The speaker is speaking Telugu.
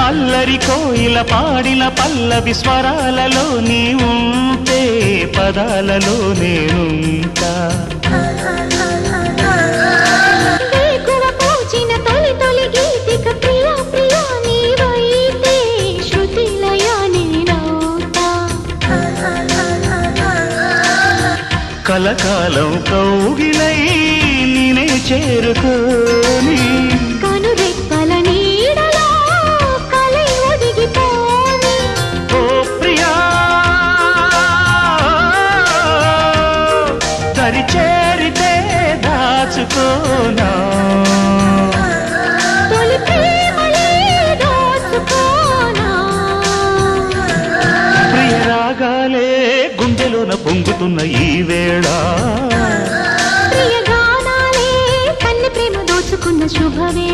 అల్లరి కోయిల పాడిన పల్లవి స్వరాలలో నీ ఉంటే పదాలలో నేనుంటా కలకాలం కౌగిలై నేనే చేరుకోని కనురెప్పల నీడలో కలై ఒదిగిపోని ఓ ప్రియా దరి చేరితే దాచుకోనా తొలి ప్రేమలే దోచుకోనా ప్రియ రాగాలే గుండెలోన పొంగుతున్న ఈ వేళ ప్రియ గానాలే కన్నె ప్రేమ దోచుకున్న శుభవేళ